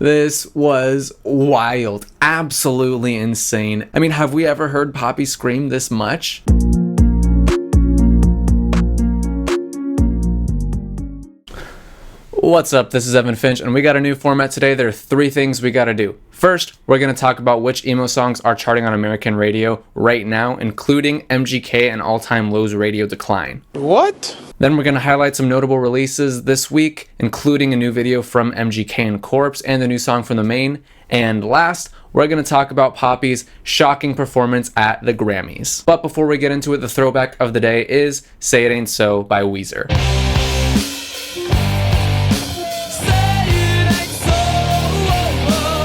This was wild. Absolutely insane. I mean, have we ever heard Poppy scream this much? What's up? This is Evan Finch, and we got a new format today. There are 3 things we gotta do. First, we're gonna talk about which emo songs are charting on American radio right now, including MGK and All Time Low's radio decline. What? Then we're gonna highlight some notable releases this week, including a new video from MGK Corpse and the new song from the Maine. And last, we're gonna talk about Poppy's shocking performance at the Grammys. But before we get into it, the throwback of the day is Say It Ain't So by Weezer.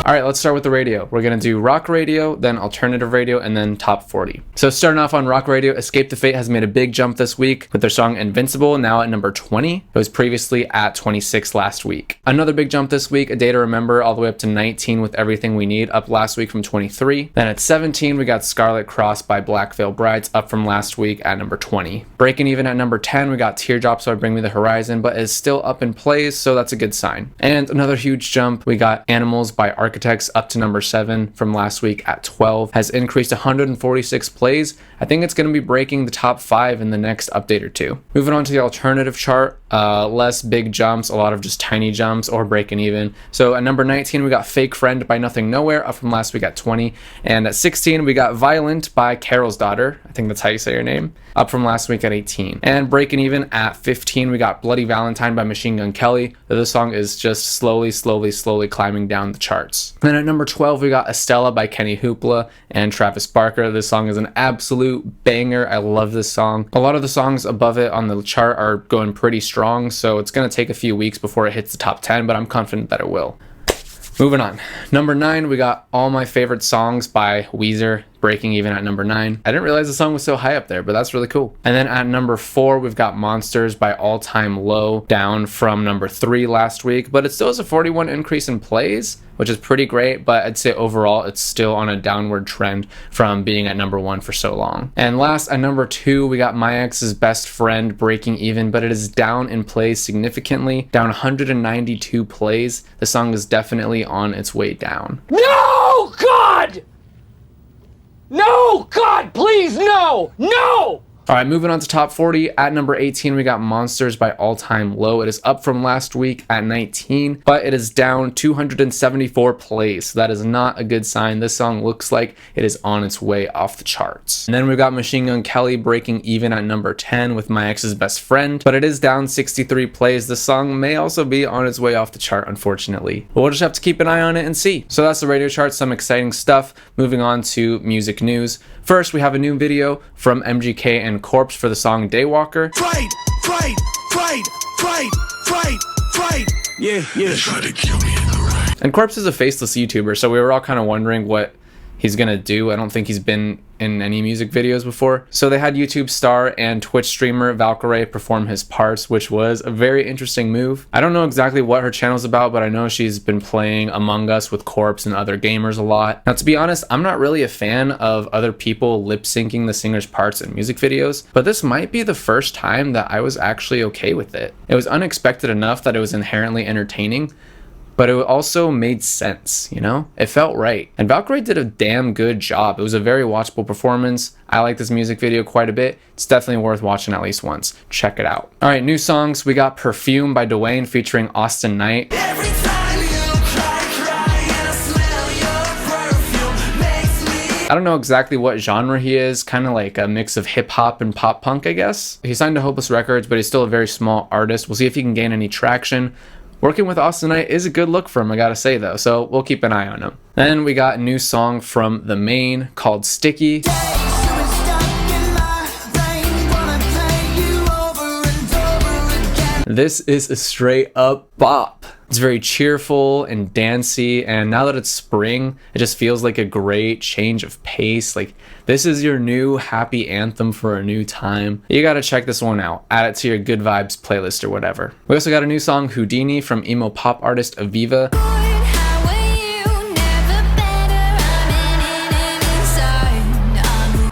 Alright, let's start with the radio. We're gonna do rock radio, then alternative radio, and then top 40. So starting off on rock radio, Escape the Fate has made a big jump this week with their song Invincible, now at number 20. It was previously at 26 last week. Another big jump this week, A Day to Remember, all the way up to 19 with Everything We Need, up last week from 23. Then at 17, we got Scarlet Cross by Black Veil Brides, up from last week at number 20. Breaking even at number 10, we got Teardrops by Bring Me the Horizon, but is still up in plays, so that's a good sign. And another huge jump, we got Animals by Architects up to number 7 from last week at 12, has increased 146 plays. I think it's going to be breaking the top 5 in the next update or 2. Moving on to the alternative chart, less big jumps, a lot of just tiny jumps or breaking even. So at number 19, we got Fake Friend by Nothing Nowhere, up from last week at 20. And at 16, we got Violent by Carol's Daughter, I think that's how you say her name, up from last week at 18. And breaking even at 15, we got Bloody Valentine by Machine Gun Kelly. This song is just slowly climbing down the charts. And then at number 12, we got Estella by Kenny Hoopla and Travis Barker. This song is an absolute banger. I love this song. A lot of the songs above it on the chart are going pretty strong, so it's going to take a few weeks before it hits the top 10, but I'm confident that it will. Moving on. Number 9, we got All My Favorite Songs by Weezer, breaking even at number 9. I didn't realize the song was so high up there, but that's really cool. And then at number 4, we've got Monsters by All Time Low, down from number 3 last week, but it still has a 41 increase in plays, which is pretty great, but I'd say overall it's still on a downward trend from being at number 1 for so long. And last, at number 2, we got My Ex's Best Friend, breaking even, but it is down in plays significantly, down 192 plays. The song is definitely on its way down. No, God! No, God, please, no! No! Alright, moving on to top 40. At number 18, we got Monsters by All Time Low. It is up from last week at 19, but it is down 274 plays. So that is not a good sign. This song looks like it is on its way off the charts. And then we've got Machine Gun Kelly breaking even at number 10 with My Ex's Best Friend, but it is down 63 plays. The song may also be on its way off the chart, unfortunately. But we'll just have to keep an eye on it and see. So that's the radio chart, some exciting stuff. Moving on to music news. First, we have a new video from MGK Corpse for the song Daywalker. Fight! Yeah. They try to kill me in the rain. And Corpse is a faceless YouTuber, so we were all kind of wondering what he's gonna do. I don't think he's been in any music videos before. So they had YouTube star and Twitch streamer Valkyrae perform his parts, which was a very interesting move. I don't know exactly what her channel's about, but I know she's been playing Among Us with Corpse and other gamers a lot. Now, to be honest, I'm not really a fan of other people lip syncing the singer's parts in music videos, but this might be the first time that I was actually okay with it. It was unexpected enough that it was inherently entertaining, but it also made sense, you know? It felt right. And Valkyrae did a damn good job. It was a very watchable performance. I like this music video quite a bit. It's definitely worth watching at least once. Check it out. All right, new songs. We got Perfume by Dwayne featuring Awsten Knight. I don't know exactly what genre he is, kind of like a mix of hip hop and pop punk, I guess. He signed to Hopeless Records, but he's still a very small artist. We'll see if he can gain any traction. Working with Awsten Knight is a good look for him, I gotta say though, so we'll keep an eye on him. Then we got a new song from the Maine called Sticky. This is a straight up bop. It's very cheerful and dancey, and now that it's spring, it just feels like a great change of pace. Like, this is your new happy anthem for a new time. You gotta check this one out. Add it to your good vibes playlist or whatever. We also got a new song, Houdini, from emo pop artist AViVA.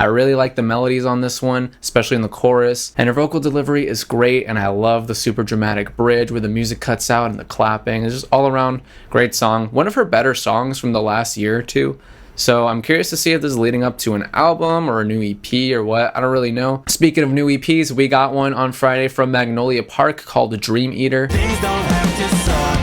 I really like the melodies on this one, especially in the chorus, and her vocal delivery is great, and I love the super dramatic bridge where the music cuts out and the clapping. It's just all around great song. One of her better songs from the last year or two. So I'm curious to see if this is leading up to an album or a new EP or what. I don't really know. Speaking of new EPs, we got one on Friday from Magnolia Park called Dream Eater. Things don't have to suck.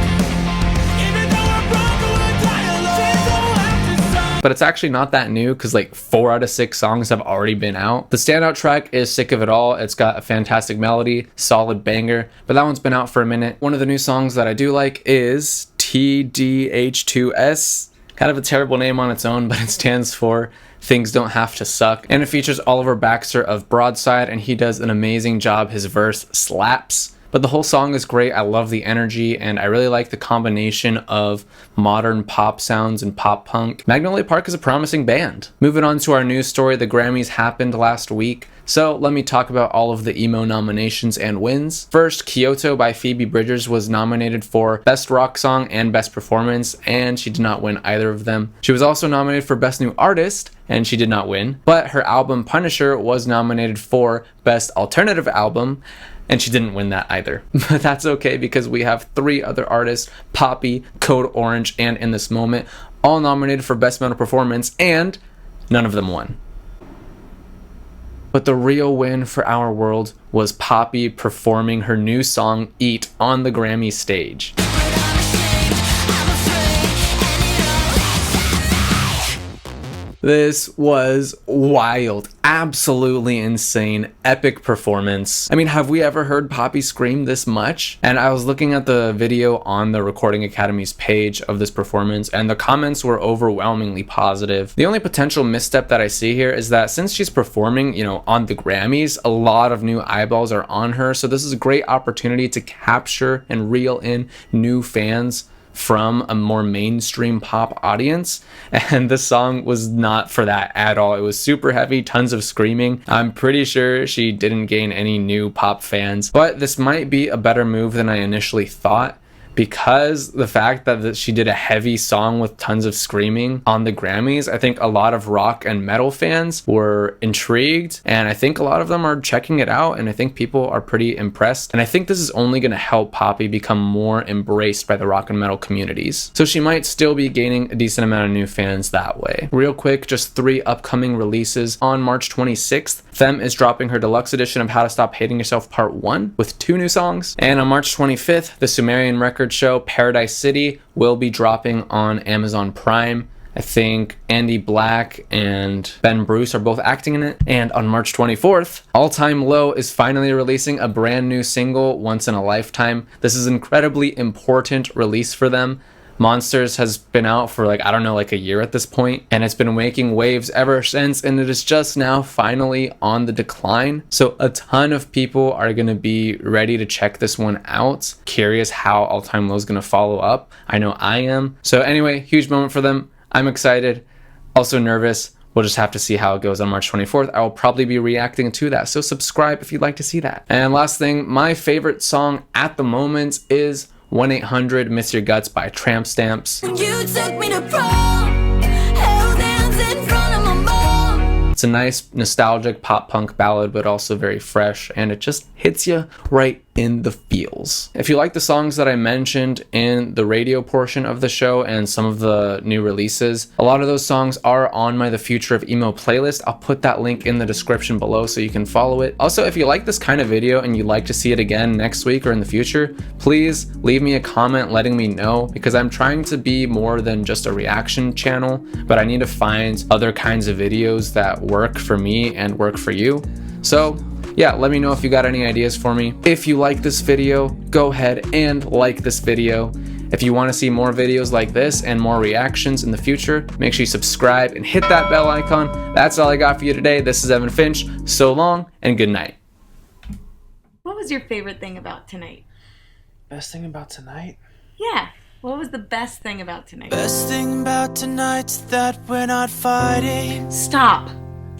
Even though I'm broke, we're dialogue. Things don't have to suck. But it's actually not that new because like 4 out of 6 songs have already been out. The standout track is Sick of It All. It's got a fantastic melody, solid banger, but that one's been out for a minute. One of the new songs that I do like is TDH2S. Kind of a terrible name on its own, but it stands for Things Don't Have to Suck. And it features Oliver Baxter of Broadside, and he does an amazing job. His verse slaps. But the whole song is great. I love the energy, and I really like the combination of modern pop sounds and pop punk. Magnolia Park is a promising band. Moving on to our news story, the Grammys happened last week. So let me talk about all of the emo nominations and wins. First, Kyoto by Phoebe Bridgers was nominated for Best Rock Song and Best Performance, and she did not win either of them. She was also nominated for Best New Artist, and she did not win. But her album Punisher was nominated for Best Alternative Album, and she didn't win that either. But that's okay because we have 3 other artists, Poppy, Code Orange, and In This Moment, all nominated for Best Metal Performance, and none of them won. But the real win for our world was Poppy performing her new song, Eat, on the Grammy stage. This was wild, absolutely insane, epic performance. I mean, have we ever heard Poppy scream this much? And I was looking at the video on the Recording Academy's page of this performance, and the comments were overwhelmingly positive. The only potential misstep that I see here is that since she's performing, on the Grammys, a lot of new eyeballs are on her, so this is a great opportunity to capture and reel in new fans from a more mainstream pop audience, and this song was not for that at all. It was super heavy, tons of screaming. I'm pretty sure she didn't gain any new pop fans, but this might be a better move than I initially thought, because the fact that she did a heavy song with tons of screaming on the Grammys, I think a lot of rock and metal fans were intrigued, and I think a lot of them are checking it out, and I think people are pretty impressed, and I think this is only going to help Poppy become more embraced by the rock and metal communities. So she might still be gaining a decent amount of new fans that way. Real quick, just 3 upcoming releases. On March 26th, Femme is dropping her deluxe edition of How to Stop Hating Yourself Part 1 with 2 new songs, and on March 25th, the Sumerian record show Paradise City will be dropping on Amazon Prime. I think Andy Black and Ben Bruce are both acting in it. And on March 24th, All Time Low is finally releasing a brand new single, Once in a Lifetime. This is an incredibly important release for them. Monsters has been out for a year at this point, and it's been making waves ever since, and it is just now finally on the decline. So a ton of people are going to be ready to check this one out, curious how All Time Low is going to follow up. I know I am. So anyway, huge moment for them. I'm excited, also nervous. We'll just have to see how it goes on March 24th. I will probably be reacting to that, so subscribe if you'd like to see that. And last thing, my favorite song at the moment is 1-800-Miss Your Guts by Tramp Stamps. You took me to prom, held hands in front of my mom. It's a nice nostalgic pop punk ballad, but also very fresh, and it just hits you right in the feels. If you like the songs that I mentioned in the radio portion of the show and some of the new releases, a lot of those songs are on my The Future of Emo playlist. I'll put that link in the description below so you can follow it. Also, if you like this kind of video and you'd like to see it again next week or in the future, please leave me a comment letting me know, because I'm trying to be more than just a reaction channel, but I need to find other kinds of videos that work for me and work for you. So yeah, let me know if you got any ideas for me. If you like this video, go ahead and like this video. If you want to see more videos like this and more reactions in the future, make sure you subscribe and hit that bell icon. That's all I got for you today. This is Evan Finch. So long and good night. What was your favorite thing about tonight? Best thing about tonight? Yeah, what was the best thing about tonight? Best thing about tonight's that we're not fighting. Stop!